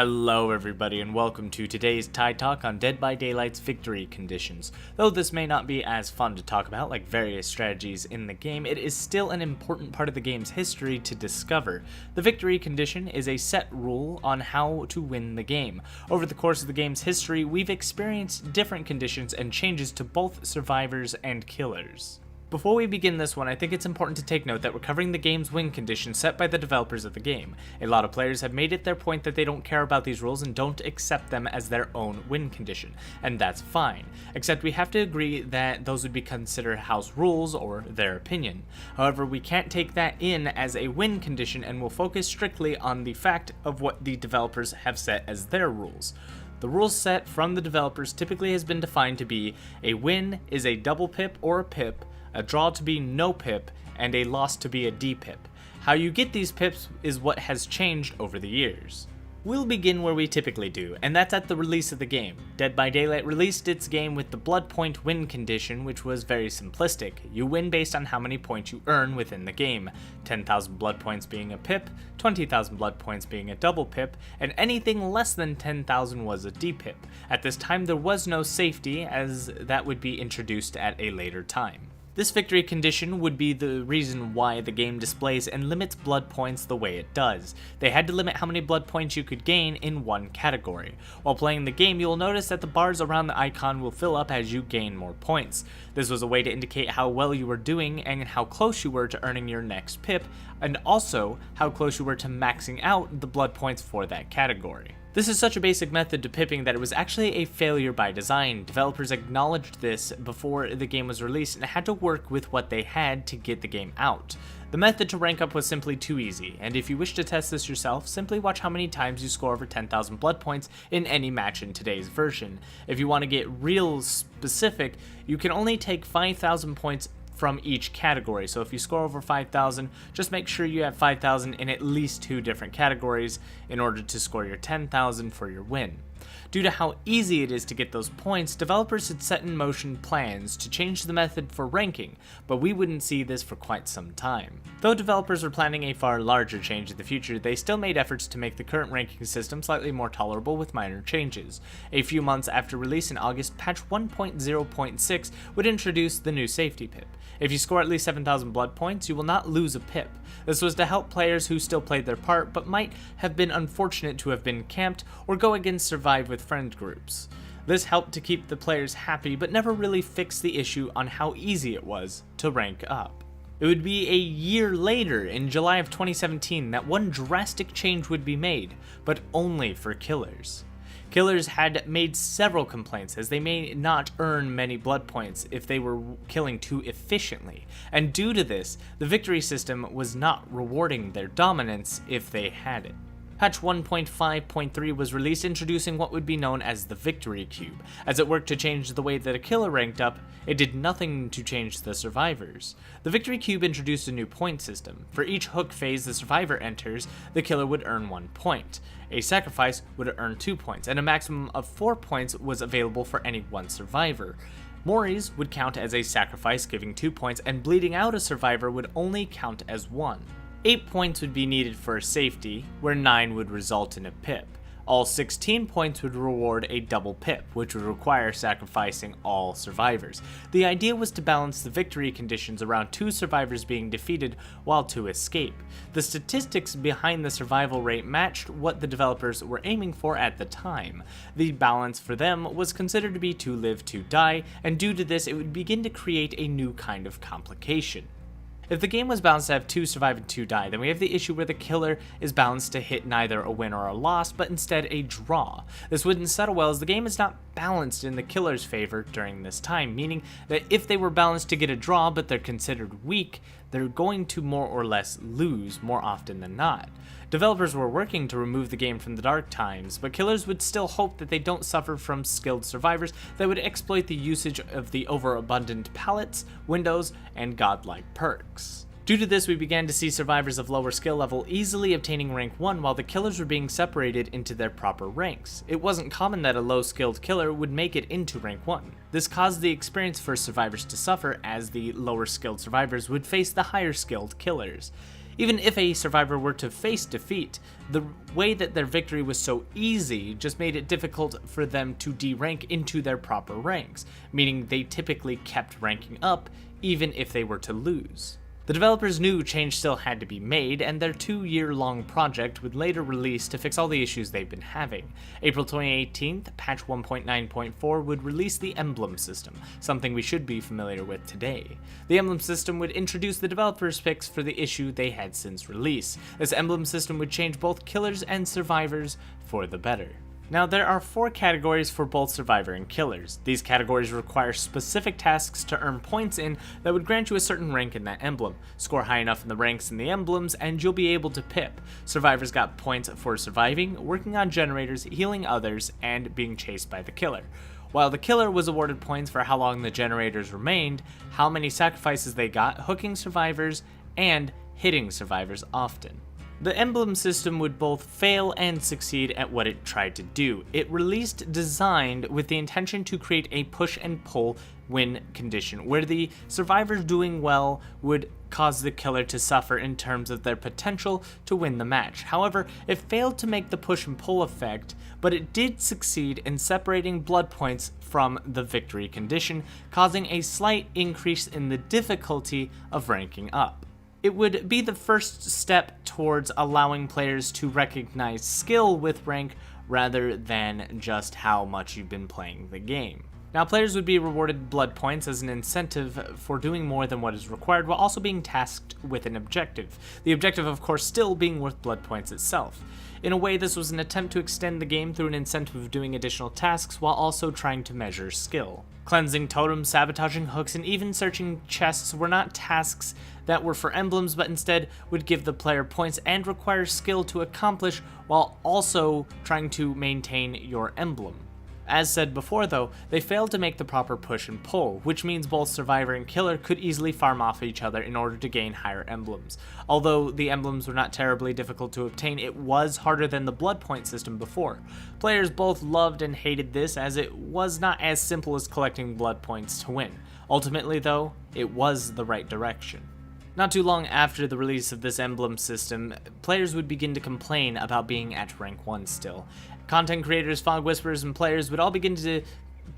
Hello everybody and welcome to today's Tyde Talk on Dead by Daylight's victory conditions. Though this may not be as fun to talk about like various strategies in the game, it is still an important part of the game's history to discover. The victory condition is a set rule on how to win the game. Over the course of the game's history, we've experienced different conditions and changes to both survivors and killers. Before we begin this one, I think it's important to take note that we're covering the game's win condition set by the developers of the game. A lot of players have made it their point that they don't care about these rules and don't accept them as their own win condition, and that's fine, except we have to agree that those would be considered house rules or their opinion. However, we can't take that in as a win condition and will focus strictly on the fact of what the developers have set as their rules. The rules set from the developers typically has been defined to be a win is a double pip or a pip, a draw to be no pip, and a loss to be a D pip. How you get these pips is what has changed over the years. We'll begin where we typically do, and that's at the release of the game. Dead by Daylight released its game with the blood point win condition, which was very simplistic. You win based on how many points you earn within the game, 10,000 blood points being a pip, 20,000 blood points being a double pip, and anything less than 10,000 was a D pip. At this time there was no safety, as that would be introduced at a later time. This victory condition would be the reason why the game displays and limits blood points the way it does. They had to limit how many blood points you could gain in one category. While playing the game, you'll notice that the bars around the icon will fill up as you gain more points. This was a way to indicate how well you were doing and how close you were to earning your next pip, and also how close you were to maxing out the blood points for that category. This is such a basic method to pipping that it was actually a failure by design. Developers acknowledged this before the game was released and had to work with what they had to get the game out. The method to rank up was simply too easy, and if you wish to test this yourself, simply watch how many times you score over 10,000 blood points in any match in today's version. If you want to get real specific, you can only take 5,000 points from each category. So if you score over 5,000, just make sure you have 5,000 in at least 2 different categories in order to score your 10,000 for your win. Due to how easy it is to get those points, developers had set in motion plans to change the method for ranking, but we wouldn't see this for quite some time. Though developers were planning a far larger change in the future, they still made efforts to make the current ranking system slightly more tolerable with minor changes. A few months after release in August, patch 1.0.6 would introduce the new safety pip. If you score at least 7,000 blood points, you will not lose a pip. This was to help players who still played their part but might have been unfortunate to have been camped or go against survive with friend groups. This helped to keep the players happy but never really fixed the issue on how easy it was to rank up. It would be a year later, in July of 2017, that one drastic change would be made, but only for killers. Killers had made several complaints as they may not earn many blood points if they were killing too efficiently, and due to this, the victory system was not rewarding their dominance if they had it. Patch 1.5.3 was released, introducing what would be known as the Victory Cube. As it worked to change the way that a killer ranked up, it did nothing to change the survivors. The Victory Cube introduced a new point system. For each hook phase the survivor enters, the killer would earn 1 point. A sacrifice would earn 2 points, and a maximum of 4 points was available for any one survivor. Mori's would count as a sacrifice, giving 2 points, and bleeding out a survivor would only count as 1. 8 points would be needed for a safety, where 9 would result in a pip. All 16 points would reward a double pip, which would require sacrificing all survivors. The idea was to balance the victory conditions around 2 survivors being defeated while 2 escape. The statistics behind the survival rate matched what the developers were aiming for at the time. The balance for them was considered to be 2 live, 2 die, and due to this it would begin to create a new kind of complication. If the game was balanced to have 2 survive and 2 die, then we have the issue where the killer is balanced to hit neither a win or a loss, but instead a draw. This wouldn't settle well as the game is not balanced in the killer's favor during this time, meaning that if they were balanced to get a draw but they're considered weak, they're going to more or less lose more often than not. Developers were working to remove the game from the dark times, but killers would still hope that they don't suffer from skilled survivors that would exploit the usage of the overabundant palettes, windows, and godlike perks. Due to this, we began to see survivors of lower skill level easily obtaining rank 1 while the killers were being separated into their proper ranks. It wasn't common that a low skilled killer would make it into rank 1. This caused the experience for survivors to suffer as the lower skilled survivors would face the higher skilled killers. Even if a survivor were to face defeat, the way that their victory was so easy just made it difficult for them to derank into their proper ranks, meaning they typically kept ranking up even if they were to lose. The developers knew change still had to be made, and their 2-year-long project would later release to fix all the issues they've been having. April 2018, patch 1.9.4 would release the Emblem System, something we should be familiar with today. The Emblem System would introduce the developers' fix for the issue they had since release. This Emblem System would change both killers and survivors for the better. Now, there are 4 categories for both Survivor and Killers. These categories require specific tasks to earn points in that would grant you a certain rank in that emblem. Score high enough in the ranks in the emblems, and you'll be able to pip. Survivors got points for surviving, working on generators, healing others, and being chased by the killer. While the killer was awarded points for how long the generators remained, how many sacrifices they got, hooking survivors, and hitting survivors often. The Emblem System would both fail and succeed at what it tried to do. It released designed with the intention to create a push and pull win condition, where the survivors doing well would cause the killer to suffer in terms of their potential to win the match. However, it failed to make the push and pull effect, but it did succeed in separating blood points from the victory condition, causing a slight increase in the difficulty of ranking up. It would be the first step towards allowing players to recognize skill with rank rather than just how much you've been playing the game. Now, players would be rewarded blood points as an incentive for doing more than what is required, while also being tasked with an objective. The objective, of course, still being worth blood points itself. In a way, this was an attempt to extend the game through an incentive of doing additional tasks while also trying to measure skill. Cleansing totems, sabotaging hooks, and even searching chests were not tasks that were for emblems, but instead would give the player points and require skill to accomplish while also trying to maintain your emblem. As said before though, they failed to make the proper push and pull, which means both Survivor and Killer could easily farm off each other in order to gain higher emblems. Although the emblems were not terribly difficult to obtain, it was harder than the blood point system before. Players both loved and hated this, as it was not as simple as collecting blood points to win. Ultimately though, it was the right direction. Not too long after the release of this Emblem System, players would begin to complain about being at rank 1 still. Content creators, fog whisperers, and players would all begin to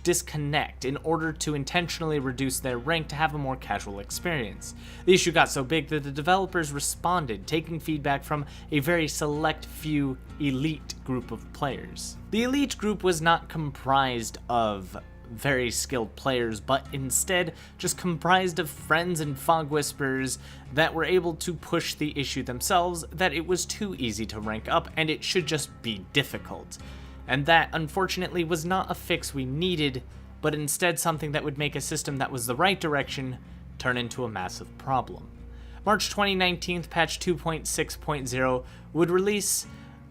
disconnect in order to intentionally reduce their rank to have a more casual experience. The issue got so big that the developers responded, taking feedback from a very select few elite group of players. The elite group was not comprised of very skilled players, but instead just comprised of friends and fog whisperers that were able to push the issue themselves that it was too easy to rank up and it should just be difficult. And that, unfortunately, was not a fix we needed, but instead something that would make a system that was the right direction turn into a massive problem. March 2019, patch 2.6.0 would release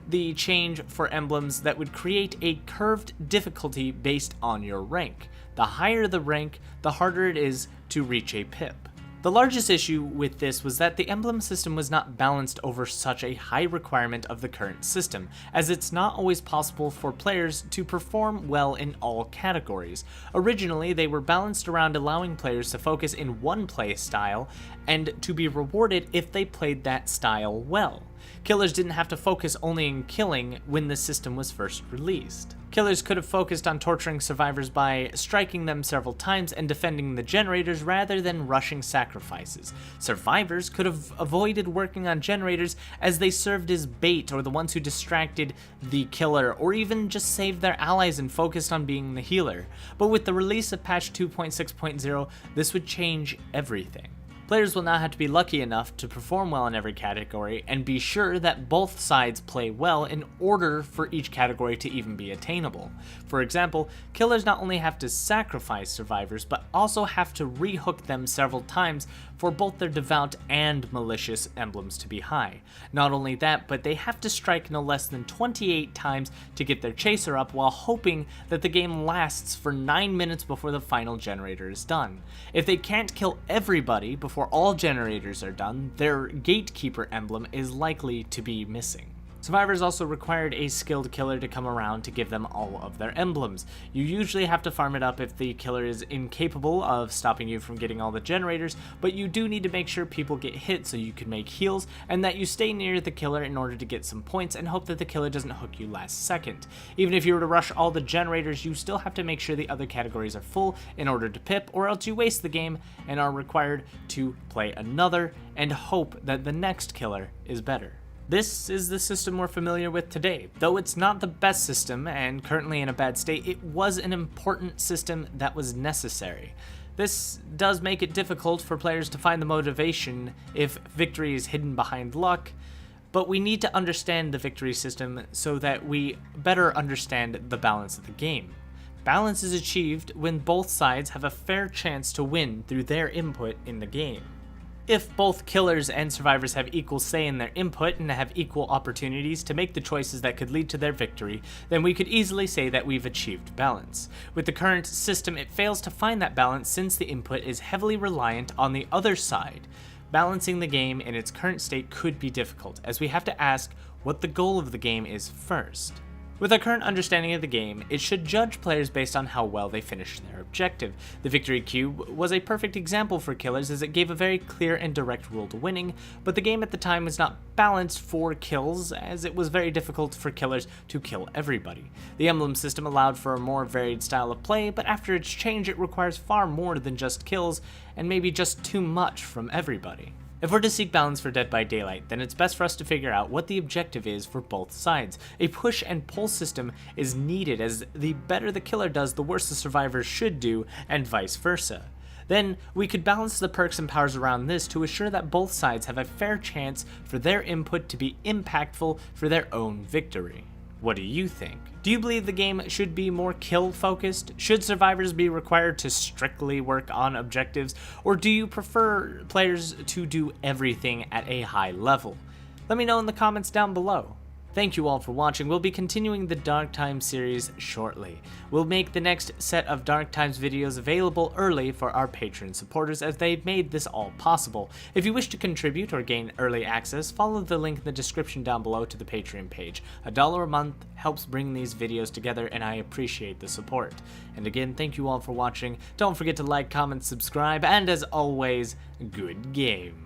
the change for emblems that would create a curved difficulty based on your rank. The higher the rank, the harder it is to reach a pip. The largest issue with this was that the emblem system was not balanced over such a high requirement of the current system, as it's not always possible for players to perform well in all categories. Originally, they were balanced around allowing players to focus in one play style and to be rewarded if they played that style well. Killers didn't have to focus only in killing when the system was first released. Killers could have focused on torturing survivors by striking them several times and defending the generators rather than rushing sacrifices. Survivors could have avoided working on generators as they served as bait or the ones who distracted the killer, or even just saved their allies and focused on being the healer. But with the release of patch 2.6.0, this would change everything. Players will now have to be lucky enough to perform well in every category and be sure that both sides play well in order for each category to even be attainable. For example, killers not only have to sacrifice survivors, but also have to rehook them several times for both their devout and malicious emblems to be high. Not only that, but they have to strike no less than 28 times to get their chaser up while hoping that the game lasts for 9 minutes before the final generator is done. If they can't kill everybody before all generators are done, their gatekeeper emblem is likely to be missing. Survivors also required a skilled killer to come around to give them all of their emblems. You usually have to farm it up if the killer is incapable of stopping you from getting all the generators, but you do need to make sure people get hit so you can make heals, and that you stay near the killer in order to get some points and hope that the killer doesn't hook you last second. Even if you were to rush all the generators, you still have to make sure the other categories are full in order to pip, or else you waste the game and are required to play another and hope that the next killer is better. This is the system we're familiar with today. Though it's not the best system and currently in a bad state, it was an important system that was necessary. This does make it difficult for players to find the motivation if victory is hidden behind luck, but we need to understand the victory system so that we better understand the balance of the game. Balance is achieved when both sides have a fair chance to win through their input in the game. If both killers and survivors have equal say in their input and have equal opportunities to make the choices that could lead to their victory, then we could easily say that we've achieved balance. With the current system, it fails to find that balance since the input is heavily reliant on the other side. Balancing the game in its current state could be difficult, as we have to ask what the goal of the game is first. With our current understanding of the game, it should judge players based on how well they finished their objective. The Victory Cube was a perfect example for killers as it gave a very clear and direct rule to winning, but the game at the time was not balanced for kills, as it was very difficult for killers to kill everybody. The Emblem System allowed for a more varied style of play, but after its change it requires far more than just kills, and maybe just too much from everybody. If we're to seek balance for Dead by Daylight, then it's best for us to figure out what the objective is for both sides. A push and pull system is needed, as the better the killer does, the worse the survivors should do, and vice versa. Then we could balance the perks and powers around this to assure that both sides have a fair chance for their input to be impactful for their own victory. What do you think? Do you believe the game should be more kill-focused? Should survivors be required to strictly work on objectives? Or do you prefer players to do everything at a high level? Let me know in the comments down below. Thank you all for watching. We'll be continuing the Dark Times series shortly. We'll make the next set of Dark Times videos available early for our Patreon supporters, as they've made this all possible. If you wish to contribute or gain early access, follow the link in the description down below to the Patreon page. $1 a month helps bring these videos together, and I appreciate the support. And again, thank you all for watching. Don't forget to like, comment, subscribe, and as always, good game.